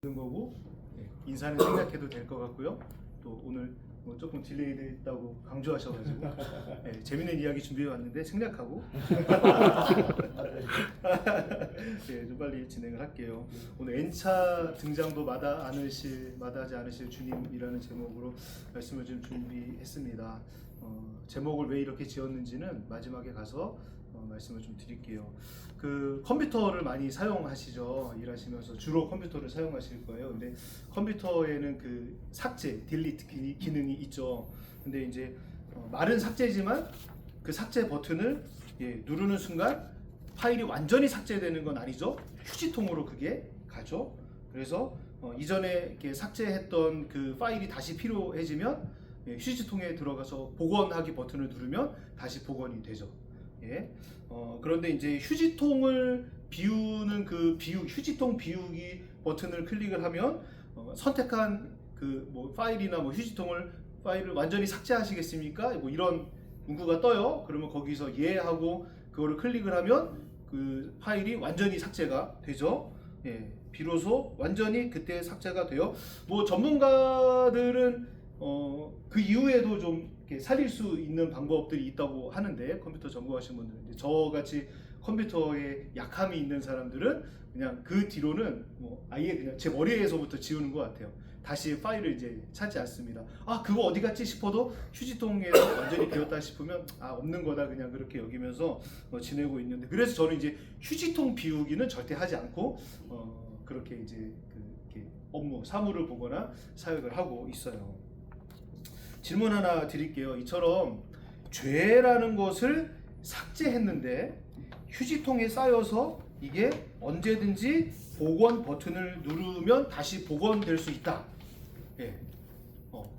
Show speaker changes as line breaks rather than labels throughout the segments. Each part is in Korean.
있는 거고 인사는 생략해도 될 것 같고요. 또 오늘 뭐 조금 딜레이 됐다고 강조하셔가지고 재밌는 이야기 준비해 왔는데 생략하고 좀 빨리 진행을 할게요. 오늘 N차 등장도 마다하지 않으실 주님이라는 제목으로 말씀을 좀 준비했습니다. 제목을 왜 이렇게 지었는지는 마지막에 가서 말씀을 좀 드릴게요. 그 컴퓨터를 많이 사용하시죠. 일하시면서 주로 컴퓨터를 사용하실 거예요. 근데 컴퓨터에는 그 삭제, 딜리트 기능이 있죠. 근데 이제 말은 삭제지만 그 삭제 버튼을 누르는 순간 파일이 완전히 삭제되는 건 아니죠. 휴지통으로 그게 가죠. 그래서 이전에 이렇게 삭제했던 그 파일이 다시 필요해지면 휴지통에 들어가서 복원하기 버튼을 누르면 다시 복원이 되죠. 그런데 이제 휴지통을 비우는 그 휴지통 비우기 버튼을 클릭을 하면 선택한 그 뭐 파일이나 뭐 파일을 완전히 삭제하시겠습니까? 뭐 이런 문구가 떠요. 그러면 거기서 예 하고 그거를 클릭을 하면 그 파일이 완전히 삭제가 되죠. 비로소 완전히 그때 삭제가 돼요. 뭐 전문가들은 그 이후에도 좀 살릴 수 있는 방법들이 있다고 하는데, 컴퓨터 전공하시는 분들은 저같이 컴퓨터에 약함이 있는 사람들은 그냥 그 뒤로는 뭐 아예 그냥 제 머리에서부터 지우는 것 같아요. 다시 파일을 이제 찾지 않습니다. 그거 어디 갔지 싶어도 휴지통에서 완전히 비었다 싶으면 없는 거다 그냥 그렇게 여기면서 지내고 있는데, 그래서 저는 이제 휴지통 비우기는 절대 하지 않고 그렇게 이제 이렇게 사무를 보거나 사역을 하고 있어요. 질문 하나 드릴게요. 이처럼 죄라는 것을 삭제했는데 휴지통에 쌓여서 이게 언제든지 복원 버튼을 누르면 다시 복원될 수 있다.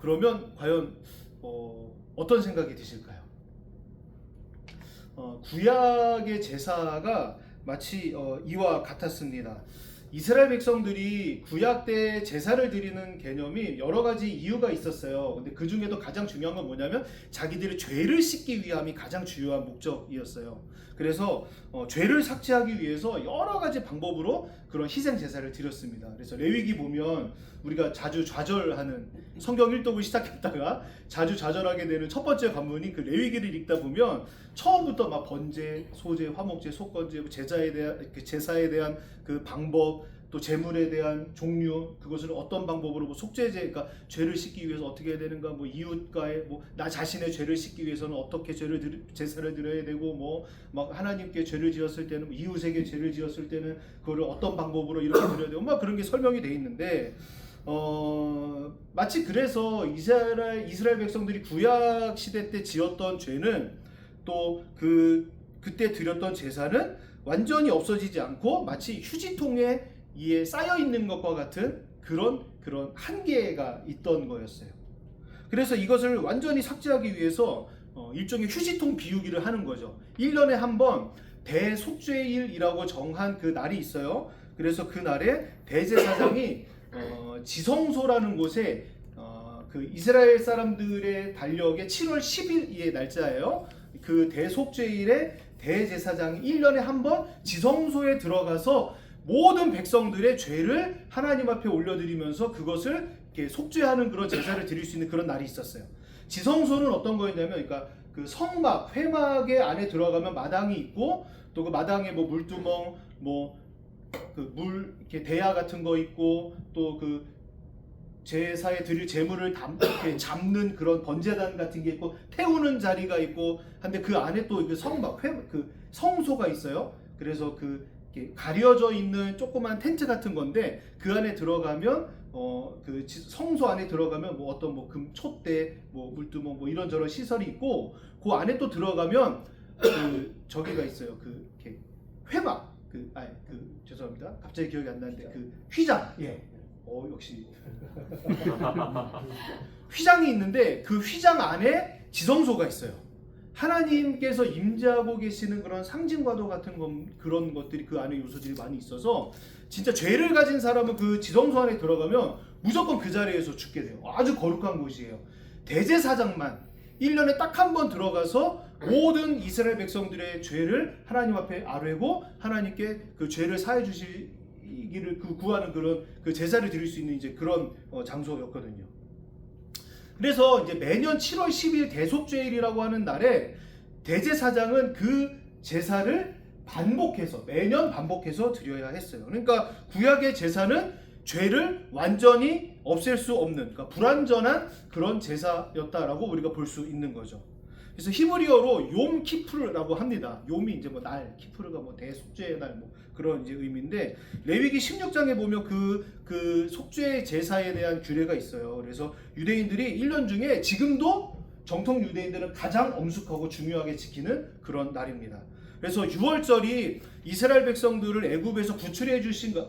그러면 과연 어떤 생각이 드실까요? 구약의 제사가 마치 이와 같았습니다. 이스라엘 백성들이 구약 때 제사를 드리는 개념이 여러 가지 이유가 있었어요. 근데 그 중에도 가장 중요한 건 뭐냐면 자기들의 죄를 씻기 위함이 가장 주요한 목적이었어요. 그래서 죄를 삭제하기 위해서 여러 가지 방법으로 그런 희생 제사를 드렸습니다. 그래서 레위기 보면 우리가 자주 좌절하는, 성경 일독을 시작했다가 자주 좌절하게 되는 첫 번째 관문이 그 레위기를 읽다 보면 처음부터 막 번제, 소제, 화목제, 속건제, 제사에 대한 그 방법, 또 제물에 대한 종류, 그것을 어떤 방법으로 뭐 속죄제, 그러니까 죄를 씻기 위해서 어떻게 해야 되는가, 뭐 이웃과의 나 자신의 죄를 씻기 위해서는 어떻게 제사를 드려야 되고, 뭐 막 하나님께 죄를 지었을 때는, 뭐 이웃에게 죄를 지었을 때는 그거를 어떤 방법으로 이렇게 드려야 되고, 막 그런 게 설명이 돼 있는데, 마치 그래서 이스라엘 백성들이 구약 시대 때 지었던 죄는 또 그때 드렸던 제사는 완전히 없어지지 않고 마치 휴지통에 쌓여 있는 것과 같은 그런 한계가 있던 거였어요. 그래서 이것을 완전히 삭제하기 위해서 일종의 휴지통 비우기를 하는 거죠. 1년에 한 번 대속죄일이라고 정한 그 날이 있어요. 그래서 그 날에 대제사장이 지성소라는 곳에 그 이스라엘 사람들의 달력의 7월 10일의 날짜예요. 그 대속죄일에 대제사장이 1년에 한 번 지성소에 들어가서 모든 백성들의 죄를 하나님 앞에 올려드리면서 그것을 이렇게 속죄하는 그런 제사를 드릴 수 있는 그런 날이 있었어요. 지성소는 어떤 거였냐면, 그러니까 그 성막, 회막의 안에 들어가면 마당이 있고, 또 그 마당에 뭐 물두멍, 뭐 그 물 이렇게 대야 같은 거 있고, 또 그 제사에 드릴 제물을 이렇게 잡는 그런 번제단 같은 게 있고, 태우는 자리가 있고 한데 그 안에 또 그 성막, 그 성소가 있어요. 그래서 이렇게 가려져 있는 조그만 텐트 같은 건데, 그 안에 들어가면 그 성소 안에 들어가면 뭐 어떤 뭐 촛대, 뭐 물두멍, 뭐 이런저런 시설이 있고, 그 안에 또 들어가면 저기가 있어요. 이렇게 회막, 죄송합니다. 갑자기 기억이 안 나는데 그 휘장. 역시 휘장이 있는데 그 휘장 안에 지성소가 있어요. 하나님께서 임재하고 계시는 그런 상징과도 같은 그런 것들이 그 안에 요소들이 많이 있어서, 진짜 죄를 가진 사람은 그 지성소 안에 들어가면 무조건 그 자리에서 죽게 돼요. 아주 거룩한 곳이에요. 대제사장만 1년에 딱 한 번 들어가서 모든 이스라엘 백성들의 죄를 하나님 앞에 아뢰고 하나님께 그 죄를 사해 주실 이기를 구하는 그런 그 제사를 드릴 수 있는 이제 그런 장소였거든요. 그래서 이제 매년 7월 10일 대속죄일이라고 하는 날에 대제사장은 그 제사를 매년 반복해서 드려야 했어요. 그러니까 구약의 제사는 죄를 완전히 없앨 수 없는, 그러니까 불완전한 그런 제사였다라고 우리가 볼 수 있는 거죠. 그래서 히브리어로 욤 키프르라고 합니다. 욤이 이제 뭐 날, 키프르가 뭐 대속죄의 날 뭐 그런 이제 의미인데, 레위기 16장에 보면 그 속죄 제사에 대한 규례가 있어요. 그래서 유대인들이 1년 중에 지금도 정통 유대인들은 가장 엄숙하고 중요하게 지키는 그런 날입니다. 그래서 6월절이 이스라엘 백성들을 애굽에서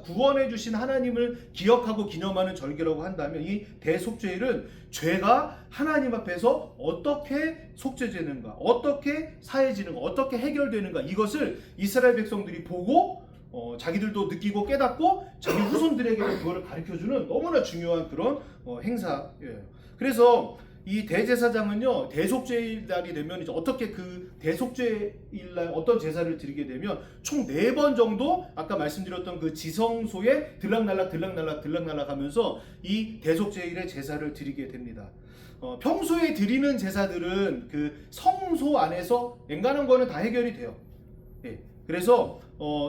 구원해 주신 하나님을 기억하고 기념하는 절기라고 한다면, 이 대속죄일은 죄가 하나님 앞에서 어떻게 속죄되는가, 어떻게 사해지는가, 어떻게 해결되는가, 이것을 이스라엘 백성들이 보고 자기들도 느끼고 깨닫고 자기 후손들에게 그거를 가르쳐주는 너무나 중요한 그런 행사예요. 그래서 이 대제사장은요, 대속죄일 날이 되면 이제 어떻게 그 대속죄일 날 어떤 제사를 드리게 되면 총 4번 정도 아까 말씀드렸던 그 지성소에 들락날락 하면서 이 대속죄일의 제사를 드리게 됩니다. 평소에 드리는 제사들은 그 성소 안에서 엔간한 거는 다 해결이 돼요. 예. 그래서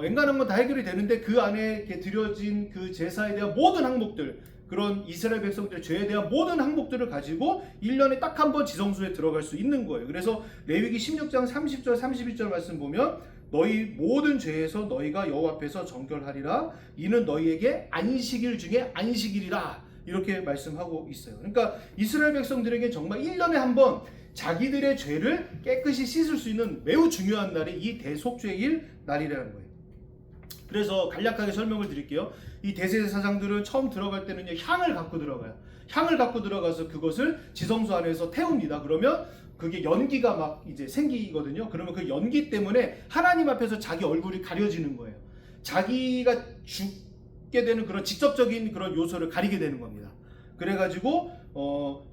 엔간한 건 다 해결이 되는데, 그 안에 드려진 그 제사에 대한 모든 항목들, 그런 이스라엘 백성들의 죄에 대한 모든 항목들을 가지고 1년에 딱 한 번 지성소에 들어갈 수 있는 거예요. 그래서 레위기 16장 30절 31절 말씀 보면, 너희 모든 죄에서 너희가 여호와 앞에서 정결하리라, 이는 너희에게 안식일 중에 안식일이라, 이렇게 말씀하고 있어요. 그러니까 이스라엘 백성들에게 정말 1년에 한 번 자기들의 죄를 깨끗이 씻을 수 있는 매우 중요한 날이 이 대속죄일 날이라는 거예요. 그래서 간략하게 설명을 드릴게요. 이 대제사장들은 처음 들어갈 때는요, 향을 갖고 들어가요. 향을 갖고 들어가서 그것을 지성소 안에서 태웁니다. 그러면 그게 연기가 막 이제 생기거든요. 그러면 그 연기 때문에 하나님 앞에서 자기 얼굴이 가려지는 거예요. 자기가 죽게 되는 그런 직접적인 그런 요소를 가리게 되는 겁니다. 그래가지고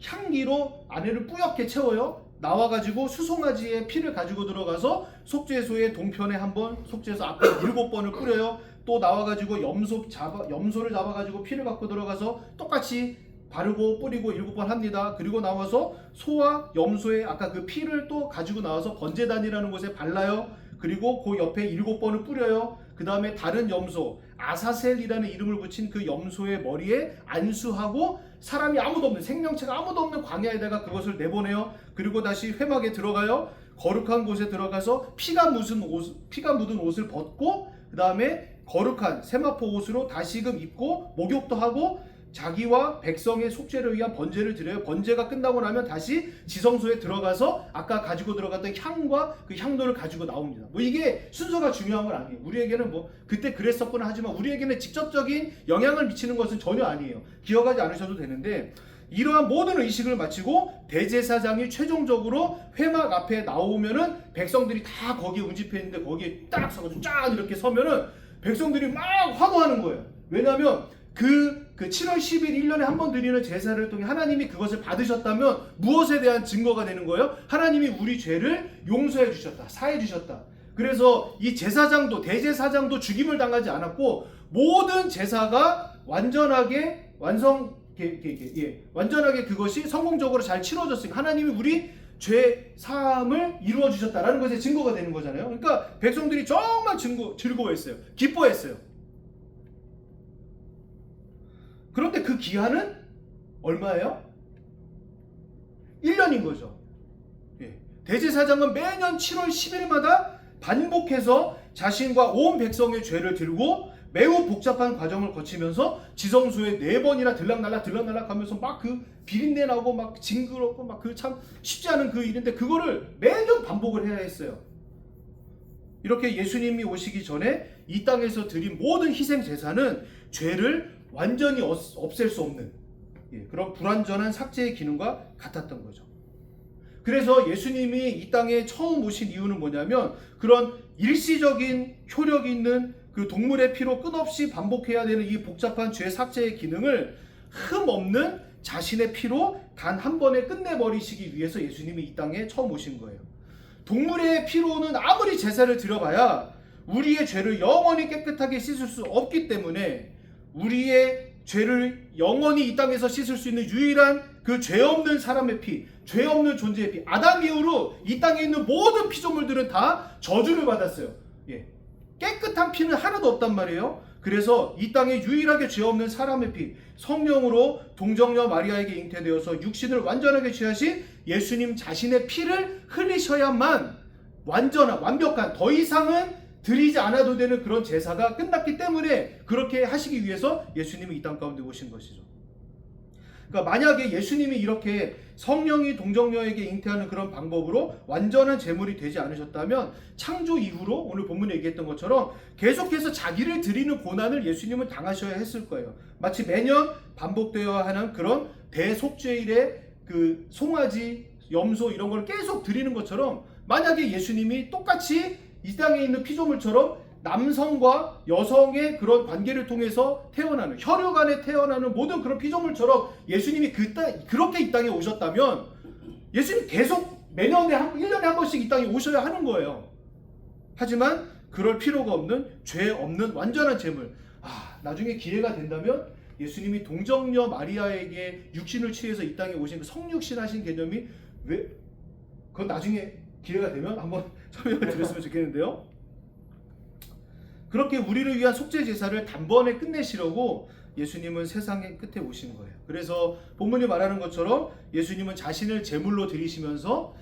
향기로 안에를 뿌옇게 채워요. 나와가지고 수송아지의 피를 가지고 들어가서 속죄소의 동편에 한번, 속죄소 앞에 7번을 뿌려요. 또 나와가지고 염소를 잡아가지고 피를 갖고 들어가서 똑같이 바르고 뿌리고 7번 합니다. 그리고 나와서 소와 염소의 아까 그 피를 또 가지고 나와서 번제단이라는 곳에 발라요. 그리고 그 옆에 7번을 뿌려요. 그 다음에 다른 염소, 아사셀이라는 이름을 붙인 그 염소의 머리에 안수하고, 사람이 아무도 없는, 생명체가 아무도 없는 광야에다가 그것을 내보내요. 그리고 다시 회막에 들어가요. 거룩한 곳에 들어가서 피가 묻은 옷을 벗고, 그 다음에 거룩한 세마포 옷으로 다시금 입고 목욕도 하고 자기와 백성의 속죄를 위한 번제를 드려요. 번제가 끝나고 나면 다시 지성소에 들어가서 아까 가지고 들어갔던 향과 그 향도를 가지고 나옵니다. 뭐 이게 순서가 중요한 건 아니에요. 우리에게는 뭐 그때 그랬었구나 하지만 우리에게는 직접적인 영향을 미치는 것은 전혀 아니에요. 기억하지 않으셔도 되는데, 이러한 모든 의식을 마치고 대제사장이 최종적으로 회막 앞에 나오면은 백성들이 다 거기에 운집해 있는데 거기에 딱 서가지고 쫙 이렇게 서면은 백성들이 막 환호하는 거예요. 왜냐하면 그 7월 10일 1년에 한 번 드리는 제사를 통해 하나님이 그것을 받으셨다면 무엇에 대한 증거가 되는 거예요? 하나님이 우리 죄를 용서해 주셨다, 사해 주셨다. 그래서 이 제사장도, 대제사장도 죽임을 당하지 않았고 모든 제사가 완전하게 완전하게 그것이 성공적으로 잘 치러졌으니까 하나님이 우리 죄 사함을 이루어 주셨다라는 것에 증거가 되는 거잖아요. 그러니까 백성들이 정말 즐거워했어요. 기뻐했어요. 그런데 그 기한은 얼마예요? 1년인 거죠. 대제사장은 매년 7월 10일마다 반복해서 자신과 온 백성의 죄를 들고 매우 복잡한 과정을 거치면서 지성소에 4번이나 들락날락 하면서 막 그 비린내 나고 막 징그럽고 막 그 참 쉽지 않은 그 일인데 그거를 매년 반복을 해야 했어요. 이렇게 예수님이 오시기 전에 이 땅에서 드린 모든 희생 제사는 죄를 완전히 없앨 수 없는 그런 불완전한 삭제의 기능과 같았던 거죠. 그래서 예수님이 이 땅에 처음 오신 이유는 뭐냐면 그런 일시적인 효력이 있는 그 동물의 피로 끝없이 반복해야 되는 이 복잡한 죄 삭제의 기능을 흠 없는 자신의 피로 단 한 번에 끝내버리시기 위해서 예수님이 이 땅에 처음 오신 거예요. 동물의 피로는 아무리 제사를 드려봐야 우리의 죄를 영원히 깨끗하게 씻을 수 없기 때문에 우리의 죄를 영원히 이 땅에서 씻을 수 있는 유일한 그 죄 없는 사람의 피, 죄 없는 존재의 피, 아담 이후로 이 땅에 있는 모든 피조물들은 다 저주를 받았어요. 예. 깨끗한 피는 하나도 없단 말이에요. 그래서 이 땅에 유일하게 죄 없는 사람의 피, 성령으로 동정녀 마리아에게 잉태되어서 육신을 완전하게 취하신 예수님 자신의 피를 흘리셔야만 완벽한, 더 이상은 드리지 않아도 되는 그런 제사가 끝났기 때문에 그렇게 하시기 위해서 예수님이 이 땅 가운데 오신 것이죠. 그러니까 만약에 예수님이 이렇게 성령이 동정녀에게 잉태하는 그런 방법으로 완전한 제물이 되지 않으셨다면 창조 이후로 오늘 본문에 얘기했던 것처럼 계속해서 자기를 드리는 고난을 예수님은 당하셔야 했을 거예요. 마치 매년 반복되어야 하는 그런 대속죄일의 그 송아지, 염소 이런 걸 계속 드리는 것처럼 만약에 예수님이 똑같이 이 땅에 있는 피조물처럼 남성과 여성의 그런 관계를 통해서 태어나는, 혈육 안에 태어나는 모든 그런 피조물처럼 예수님이 그렇게 이 땅에 오셨다면 예수님 계속 매년에 1년에 한 번씩 이 땅에 오셔야 하는 거예요. 하지만 그럴 필요가 없는, 죄 없는 완전한 제물. 나중에 기회가 된다면 예수님이 동정녀 마리아에게 육신을 취해서 이 땅에 오신 그 성육신 하신 개념이 그건 나중에 기회가 되면 한번 설명을 드렸으면 좋겠는데요. 그렇게 우리를 위한 속죄 제사를 단번에 끝내시려고 예수님은 세상의 끝에 오신 거예요. 그래서 본문이 말하는 것처럼 예수님은 자신을 제물로 드리시면서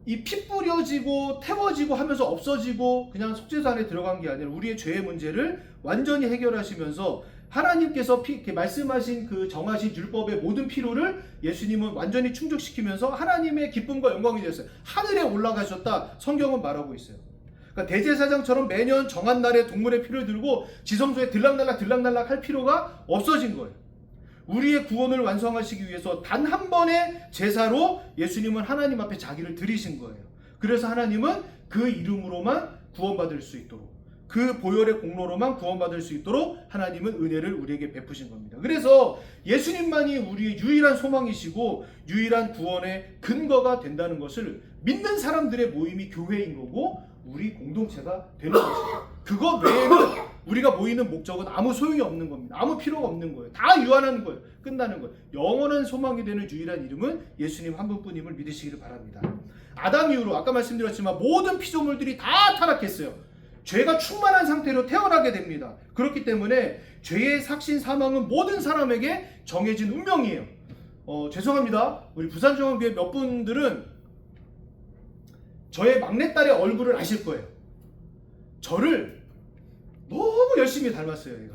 이 피 뿌려지고 태워지고 하면서 없어지고 그냥 속죄소 안에 들어간 게 아니라 우리의 죄의 문제를 완전히 해결하시면서 하나님께서 말씀하신 그 정하신 율법의 모든 필요를 예수님은 완전히 충족시키면서 하나님의 기쁨과 영광이 되었어요. 하늘에 올라가셨다 성경은 말하고 있어요. 그러니까 대제사장처럼 매년 정한 날에 동물의 피를 들고 지성소에 들락날락 할 필요가 없어진 거예요. 우리의 구원을 완성하시기 위해서 단 한 번의 제사로 예수님은 하나님 앞에 자기를 드리신 거예요. 그래서 하나님은 그 이름으로만 구원받을 수 있도록, 그 보혈의 공로로만 구원받을 수 있도록 하나님은 은혜를 우리에게 베푸신 겁니다. 그래서 예수님만이 우리의 유일한 소망이시고 유일한 구원의 근거가 된다는 것을 믿는 사람들의 모임이 교회인 거고 우리 공동체가 되는 것이죠. 그거 외에는 우리가 모이는 목적은 아무 소용이 없는 겁니다. 아무 필요가 없는 거예요. 다 유한한 거예요. 끝나는 거예요. 영원한 소망이 되는 유일한 이름은 예수님 한 분뿐임을 믿으시기를 바랍니다. 아담 이후로 아까 말씀드렸지만 모든 피조물들이 다 타락했어요. 죄가 충만한 상태로 태어나게 됩니다. 그렇기 때문에 죄의 삭신 사망은 모든 사람에게 정해진 운명이에요. 죄송합니다. 우리 부산중앙교회 몇 분들은 저의 막내딸의 얼굴을 아실 거예요. 저를 너무 열심히 닮았어요. 얘가.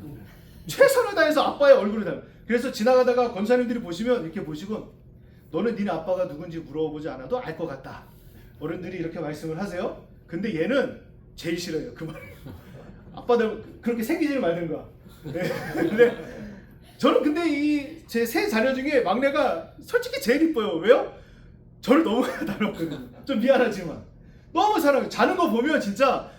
최선을 다해서 아빠의 얼굴을 닮았어요. 그래서 지나가다가 권사님들이 보시면 이렇게 보시고 너는 니네 아빠가 누군지 물어보지 않아도 알 것 같다. 어른들이 이렇게 말씀을 하세요. 근데 얘는 제일 싫어요. 그 말. 아빠들 그렇게 생기지를 말든가. 네. 근데 저는 근데 이 제 세 자녀 중에 막내가 솔직히 제일 이뻐요. 왜요? 저를 너무 닮았거든요. 좀 미안하지만 너무 사랑해요. 자는 거 보면 진짜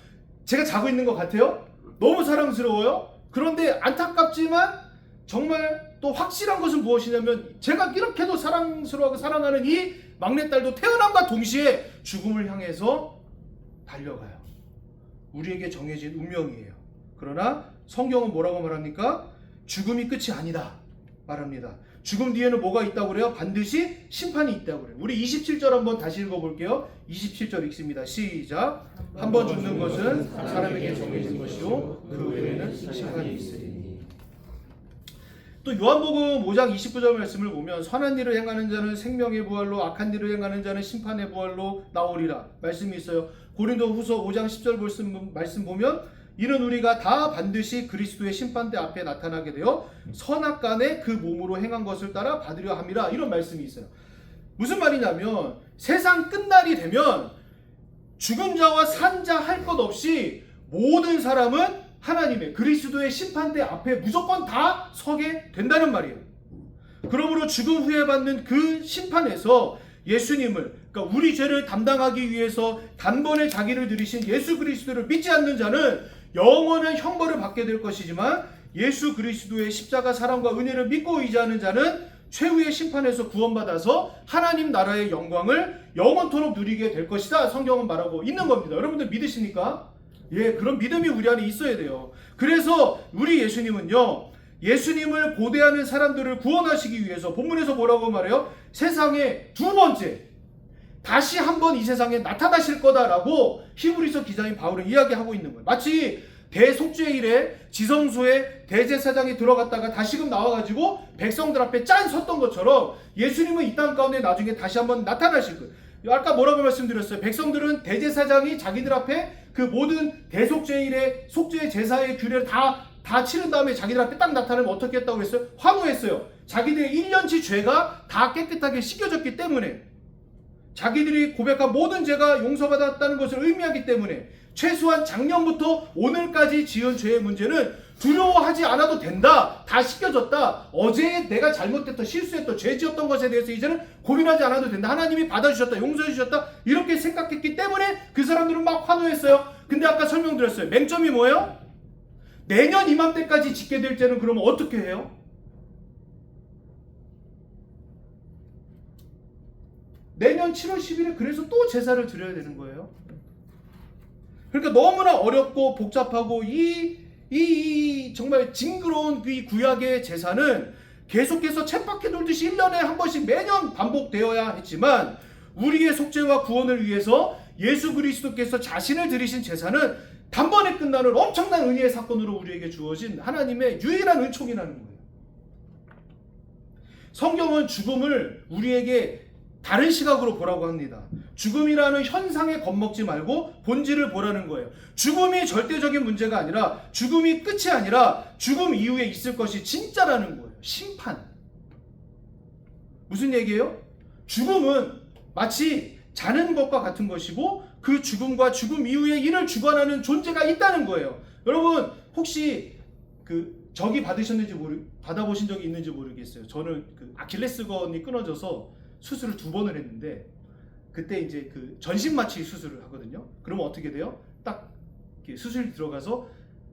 제가 자고 있는 것 같아요. 너무 사랑스러워요. 그런데 안타깝지만 정말 또 확실한 것은 무엇이냐면 제가 이렇게도 사랑스러워하고 사랑하는 이 막내딸도 태어남과 동시에 죽음을 향해서 달려가요. 우리에게 정해진 운명이에요. 그러나 성경은 뭐라고 말합니까? 죽음이 끝이 아니다 말합니다. 죽음 뒤에는 뭐가 있다고 그래요? 반드시 심판이 있다고 그래요. 우리 27절 한번 다시 읽어볼게요. 27절 읽습니다. 시작. 한 번 죽는 것은 사람에게 정해진 것이요 그 외에는 심판이 있으리니. 또 요한복음 5장 29절 말씀을 보면 선한 일을 행하는 자는 생명의 부활로 악한 일을 행하는 자는 심판의 부활로 나오리라 말씀이 있어요. 고린도후서 5장 10절 말씀 보면 이는 우리가 다 반드시 그리스도의 심판대 앞에 나타나게 되어 선악간에 그 몸으로 행한 것을 따라 받으려 함이라 이런 말씀이 있어요. 무슨 말이냐면 세상 끝날이 되면 죽은 자와 산 자 할 것 없이 모든 사람은 하나님의 그리스도의 심판대 앞에 무조건 다 서게 된다는 말이에요. 그러므로 죽음 후에 받는 그 심판에서 예수님을, 그러니까 우리 죄를 담당하기 위해서 단번에 자기를 들이신 예수 그리스도를 믿지 않는 자는 영원한 형벌을 받게 될 것이지만 예수 그리스도의 십자가 사랑과 은혜를 믿고 의지하는 자는 최후의 심판에서 구원받아서 하나님 나라의 영광을 영원토록 누리게 될 것이다 성경은 말하고 있는 겁니다. 여러분들 믿으십니까? 예, 그런 믿음이 우리 안에 있어야 돼요. 그래서 우리 예수님은요, 예수님을 고대하는 사람들을 구원하시기 위해서 본문에서 뭐라고 말해요? 세상에 두 번째 다시 한번 이 세상에 나타나실 거다라고 히브리서 기자인 바울은 이야기하고 있는 거예요. 마치 대속죄일에 지성소에 대제사장이 들어갔다가 다시금 나와가지고 백성들 앞에 짠 섰던 것처럼 예수님은 이 땅 가운데 나중에 다시 한번 나타나실 거예요. 아까 뭐라고 말씀드렸어요? 백성들은 대제사장이 자기들 앞에 그 모든 대속죄일의 속죄 제사의 규례를 다 치른 다음에 자기들 앞에 딱 나타나면 어떻게 했다고 했어요? 환호했어요. 자기들의 1년치 죄가 다 깨끗하게 씻겨졌기 때문에, 자기들이 고백한 모든 죄가 용서받았다는 것을 의미하기 때문에 최소한 작년부터 오늘까지 지은 죄의 문제는 두려워하지 않아도 된다. 다 씻겨졌다. 어제 내가 잘못했던 실수했던 죄 지었던 것에 대해서 이제는 고민하지 않아도 된다. 하나님이 받아주셨다. 용서해 주셨다. 이렇게 생각했기 때문에 그 사람들은 막 환호했어요. 근데 아까 설명드렸어요. 맹점이 뭐예요? 내년 이맘때까지 짓게 될 죄는 그러면 어떻게 해요? 내년 7월 10일에 그래서 또 제사를 드려야 되는 거예요. 그러니까 너무나 어렵고 복잡하고 이 정말 징그러운 이 구약의 제사는 계속해서 쳇바퀴 돌듯이 1년에 한 번씩 매년 반복되어야 했지만, 우리의 속죄와 구원을 위해서 예수 그리스도께서 자신을 드리신 제사는 단번에 끝나는 엄청난 은혜의 사건으로 우리에게 주어진 하나님의 유일한 은총이라는 거예요. 성경은 죽음을 우리에게 다른 시각으로 보라고 합니다. 죽음이라는 현상에 겁먹지 말고 본질을 보라는 거예요. 죽음이 절대적인 문제가 아니라, 죽음이 끝이 아니라 죽음 이후에 있을 것이 진짜라는 거예요. 심판. 무슨 얘기예요? 죽음은 마치 자는 것과 같은 것이고, 그 죽음과 죽음 이후에 이를 주관하는 존재가 있다는 거예요. 여러분 혹시 적이 받아보신 적이 있는지 모르겠어요. 저는 아킬레스건이 끊어져서 수술을 2번을 했는데, 그때 이제 전신 마취 수술을 하거든요. 그러면 어떻게 돼요? 딱 수술 들어가서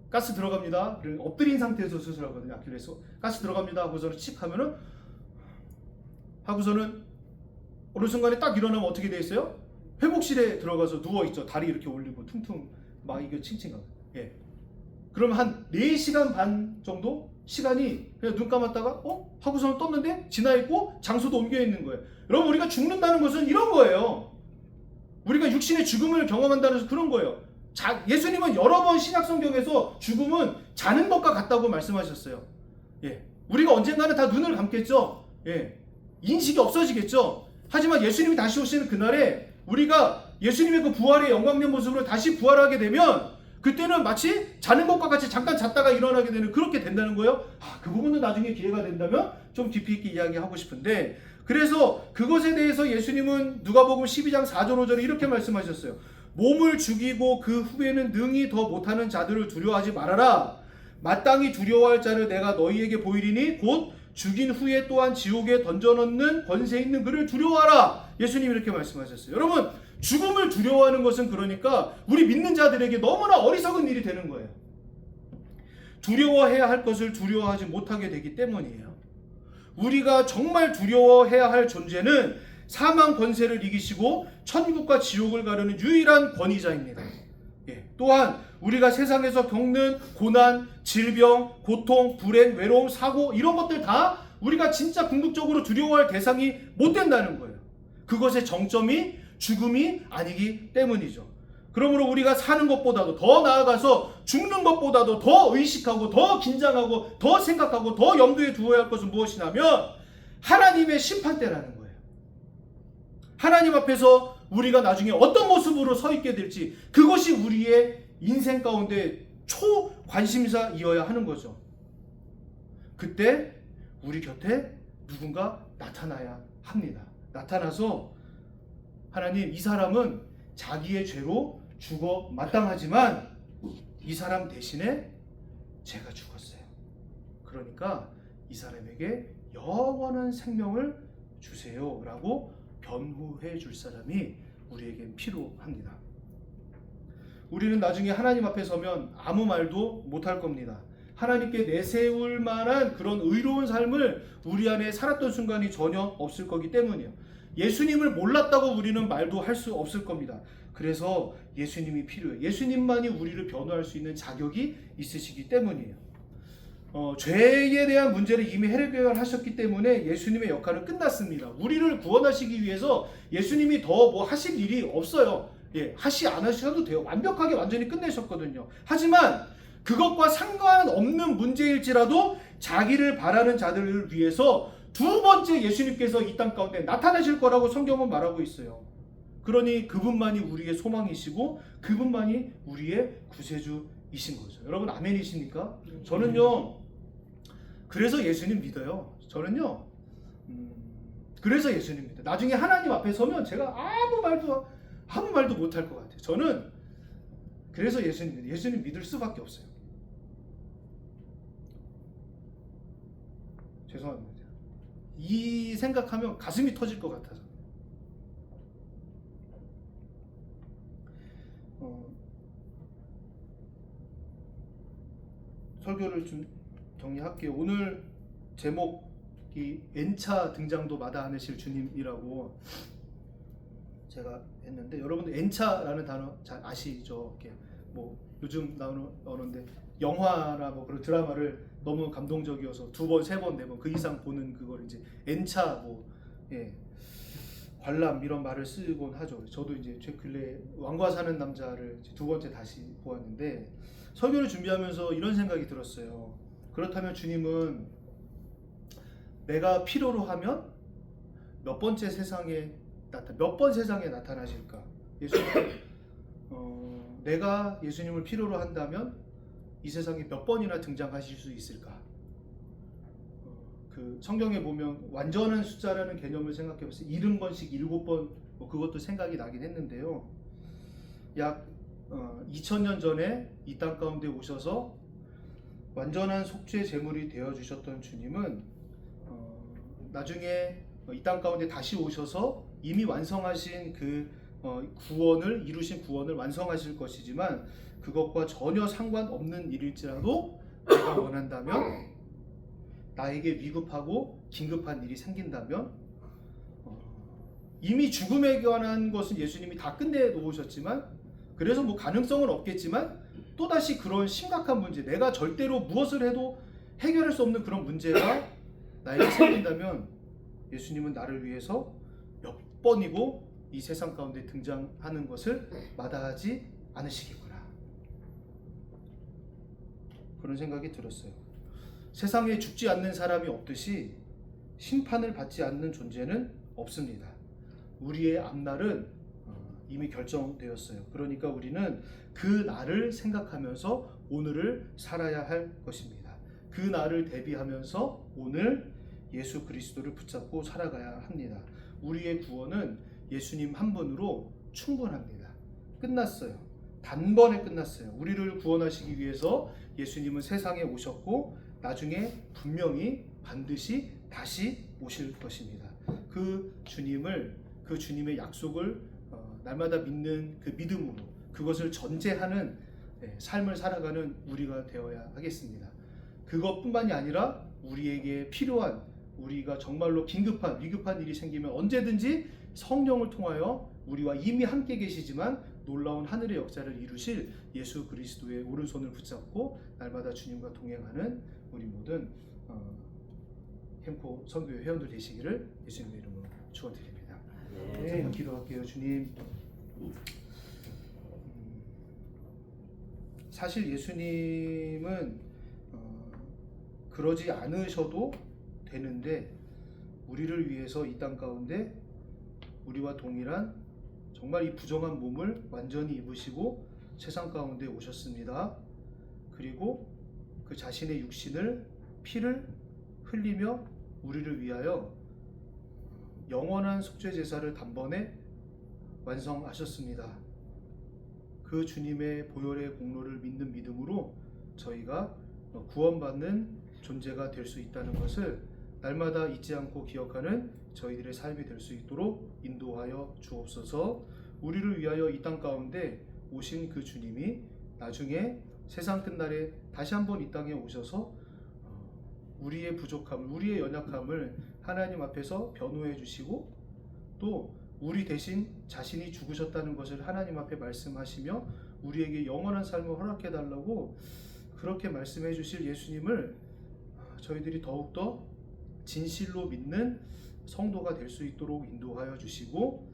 가스 들어갑니다. 그리고 엎드린 상태에서 수술하거든요. 아킬레스 가스 들어갑니다 하고서는 칙 하면은, 하고서는 어느 순간에 딱 일어나면 어떻게 돼 있어요? 회복실에 들어가서 누워 있죠. 다리 이렇게 올리고 퉁퉁 막 이거 칭칭하고. 예. 그러면 한 4시간 반 정도 시간이 그냥 눈 감았다가 하고서는 떴는데 지나 있고 장소도 옮겨 있는 거예요. 여러분 우리가 죽는다는 것은 이런 거예요. 우리가 육신의 죽음을 경험한다는 것은 그런 거예요. 예수님은 여러 번 신약 성경에서 죽음은 자는 것과 같다고 말씀하셨어요. 예. 우리가 언젠가는 다 눈을 감겠죠. 예. 인식이 없어지겠죠. 하지만 예수님이 다시 오시는 그날에 우리가 예수님의 그 부활의 영광된 모습으로 다시 부활하게 되면, 그때는 마치 자는 것과 같이 잠깐 잤다가 일어나게 되는, 그렇게 된다는 거예요. 그 부분은 나중에 기회가 된다면 좀 깊이 있게 이야기하고 싶은데, 그래서 그것에 대해서 예수님은 누가복음 12장 4절 5절에 이렇게 말씀하셨어요. 몸을 죽이고 그 후에는 능히 더 못하는 자들을 두려워하지 말아라. 마땅히 두려워할 자를 내가 너희에게 보이리니 곧 죽인 후에 또한 지옥에 던져넣는 권세 있는 그를 두려워하라. 예수님이 이렇게 말씀하셨어요. 여러분 죽음을 두려워하는 것은 그러니까 우리 믿는 자들에게 너무나 어리석은 일이 되는 거예요. 두려워해야 할 것을 두려워하지 못하게 되기 때문이에요. 우리가 정말 두려워해야 할 존재는 사망 권세를 이기시고 천국과 지옥을 가르는 유일한 권위자입니다. 또한 우리가 세상에서 겪는 고난, 질병, 고통, 불행, 외로움, 사고, 이런 것들 다 우리가 진짜 궁극적으로 두려워할 대상이 못 된다는 거예요. 그것의 정점이 죽음이 아니기 때문이죠. 그러므로 우리가 사는 것보다도 더 나아가서 죽는 것보다도 더 의식하고 더 긴장하고 더 생각하고 더 염두에 두어야 할 것은 무엇이냐면 하나님의 심판대라는 거예요. 하나님 앞에서 우리가 나중에 어떤 모습으로 서 있게 될지, 그것이 우리의 인생 가운데 초관심사이어야 하는 거죠. 그때 우리 곁에 누군가 나타나야 합니다. 나타나서 하나님, 이 사람은 자기의 죄로 죽어 마땅하지만 이 사람 대신에 제가 죽었어요. 그러니까 이 사람에게 영원한 생명을 주세요 라고 변호해 줄 사람이 우리에겐 필요합니다. 우리는 나중에 하나님 앞에 서면 아무 말도 못할 겁니다. 하나님께 내세울 만한 그런 의로운 삶을 우리 안에 살았던 순간이 전혀 없을 거기 때문이에요. 예수님을 몰랐다고 우리는 말도 할 수 없을 겁니다. 그래서 예수님이 필요해요. 예수님만이 우리를 변호할 수 있는 자격이 있으시기 때문이에요. 죄에 대한 문제를 이미 해결하셨기 때문에 예수님의 역할은 끝났습니다. 우리를 구원하시기 위해서 예수님이 더 뭐 하실 일이 없어요. 하시 안 하셔도 돼요. 완벽하게 완전히 끝내셨거든요. 하지만 그것과 상관없는 문제일지라도 자기를 바라는 자들을 위해서 두 번째 예수님께서 이 땅 가운데 나타나실 거라고 성경은 말하고 있어요. 그러니 그분만이 우리의 소망이시고 그분만이 우리의 구세주이신 거죠. 여러분 아멘이십니까? 저는요 그래서 예수님 믿어요. 저는요 그래서 예수님 믿어요. 나중에 하나님 앞에 서면 제가 아무 말도 못할 것 같아요. 저는 그래서 예수님 믿어요. 예수님 믿을 수밖에 없어요. 죄송합니다. 이 생각하면 가슴이 터질 것 같아서. 설교를 좀 정리할게요. 오늘 제목이 N차 등장도 마다하실 주님이라고 제가 했는데, 여러분들 N차라는 단어 잘 아시죠? 이렇게 뭐 요즘 나오는 언어인데 영화나 뭐 그런 드라마를 너무 감동적이어서 두 번, 세 번, 네 번 그 이상 보는 그걸 이제 N차 관람 이런 말을 쓰곤 하죠. 저도 이제 최 근래 왕과 사는 남자를 두 번째 다시 보았는데 설교를 준비하면서 이런 생각이 들었어요. 그렇다면 주님은 내가 필요로 하면 몇 번 세상에 나타나실까? 예수님, 내가 예수님을 필요로 한다면 이 세상에 몇 번이나 등장하실 수 있을까? 그 성경에 보면 완전한 숫자라는 개념을 생각해봤어요. 70번씩 7번 그것도 생각이 나긴 했는데요. 약 2000년 전에 이 땅 가운데 오셔서 완전한 속죄 제물이 되어 주셨던 주님은 나중에 이 땅 가운데 다시 오셔서 이미 완성하신 그 구원을 이루신 구원을 완성하실 것이지만 그것과 전혀 상관없는 일일지라도 내가 원한다면 나에게 위급하고 긴급한 일이 생긴다면 이미 죽음에 관한 것은 예수님이 다 끝내 놓으셨지만 그래서 뭐 가능성은 없겠지만 또다시 그런 심각한 문제, 내가 절대로 무엇을 해도 해결할 수 없는 그런 문제가 나에게 생긴다면 예수님은 나를 위해서 몇 번이고 이 세상 가운데 등장하는 것을 마다하지 않으시겠구나, 그런 생각이 들었어요. 세상에 죽지 않는 사람이 없듯이 심판을 받지 않는 존재는 없습니다. 우리의 앞날은 이미 결정되었어요. 그러니까 우리는 그 날을 생각하면서 오늘을 살아야 할 것입니다. 그 날을 대비하면서 오늘 예수 그리스도를 붙잡고 살아가야 합니다. 우리의 구원은 예수님 한 분으로 충분합니다. 끝났어요. 단번에 끝났어요. 우리를 구원하시기 위해서 예수님은 세상에 오셨고 나중에 분명히 반드시 다시 오실 것입니다. 그 주님의 약속을 날마다 믿는 그 믿음으로 그것을 전제하는 삶을 살아가는 우리가 되어야 하겠습니다. 그것뿐만이 아니라 우리에게 필요한, 우리가 정말로 긴급한 위급한 일이 생기면 언제든지 성령을 통하여 우리와 이미 함께 계시지만 놀라운 하늘의 역사를 이루실 예수 그리스도의 오른손을 붙잡고 날마다 주님과 동행하는 우리 모든 캠코 선교회 회원들 되시기를 예수님의 이름으로 축원드립니다. 네, 기도할게요. 주님, 사실 예수님은 그러지 않으셔도 되는데 우리를 위해서 이 땅 가운데 우리와 동일한 정말 이 부정한 몸을 완전히 입으시고 세상 가운데 오셨습니다. 그리고 그 자신의 육신을 피를 흘리며 우리를 위하여 영원한 속죄 제사를 단번에 완성하셨습니다. 그 주님의 보혈의 공로를 믿는 믿음으로 저희가 구원받는 존재가 될 수 있다는 것을 날마다 잊지 않고 기억하는 저희들의 삶이 될 수 있도록 인도하여 주옵소서. 우리를 위하여 이 땅 가운데 오신 그 주님이 나중에 세상 끝날에 다시 한번 이 땅에 오셔서 우리의 부족함을, 우리의 연약함을 하나님 앞에서 변호해 주시고 또 우리 대신 자신이 죽으셨다는 것을 하나님 앞에 말씀하시며 우리에게 영원한 삶을 허락해 달라고 그렇게 말씀해 주실 예수님을 저희들이 더욱더 진실로 믿는 성도가 될 수 있도록 인도하여 주시고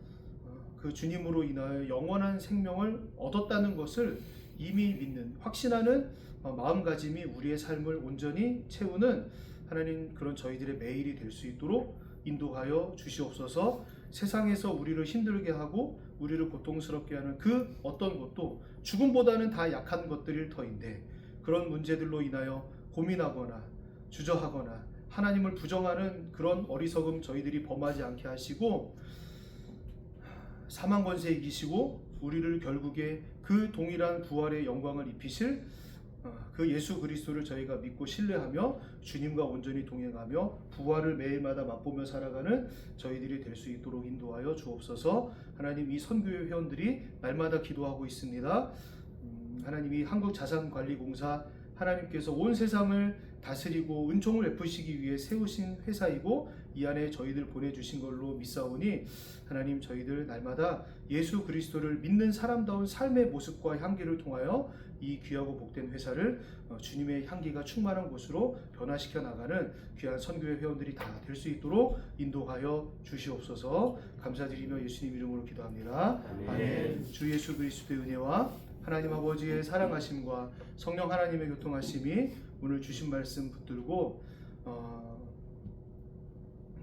그 주님으로 인하여 영원한 생명을 얻었다는 것을 이미 믿는 확신하는 마음가짐이 우리의 삶을 온전히 채우는 하나님 그런 저희들의 매일이 될 수 있도록 인도하여 주시옵소서. 세상에서 우리를 힘들게 하고 우리를 고통스럽게 하는 그 어떤 것도 죽음보다는 다 약한 것들일 터인데 그런 문제들로 인하여 고민하거나 주저하거나 하나님을 부정하는 그런 어리석음 저희들이 범하지 않게 하시고 사망 권세 이기시고 우리를 결국에 그 동일한 부활의 영광을 입히실 그 예수 그리스도를 저희가 믿고 신뢰하며 주님과 온전히 동행하며 부활을 매일마다 맛보며 살아가는 저희들이 될 수 있도록 인도하여 주옵소서. 하나님 이 선교회 회원들이 날마다 기도하고 있습니다. 하나님이 한국자산관리공사 하나님께서 온 세상을 다스리고 은총을 베푸시기 위해 세우신 회사이고 이 안에 저희들 보내주신 걸로 믿사오니 하나님 저희들 날마다 예수 그리스도를 믿는 사람다운 삶의 모습과 향기를 통하여 이 귀하고 복된 회사를 주님의 향기가 충만한 곳으로 변화시켜 나가는 귀한 선교회 회원들이 다 될 수 있도록 인도하여 주시옵소서. 감사드리며 예수님 이름으로 기도합니다. 아멘. 주 예수 그리스도의 은혜와 하나님 아버지의 사랑하심과 성령 하나님의 교통하심이 오늘 주신 말씀 붙들고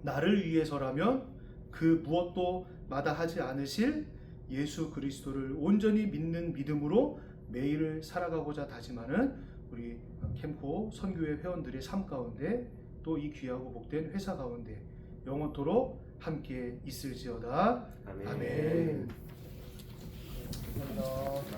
나를 위해서라면 그 무엇도 마다하지 않으실 예수 그리스도를 온전히 믿는 믿음으로 매일을 살아가고자 다짐하는 우리 캠코 선교회 회원들의 삶 가운데 또 이 귀하고 복된 회사 가운데 영원토록 함께 있을지어다. 아멘. 감사합니다.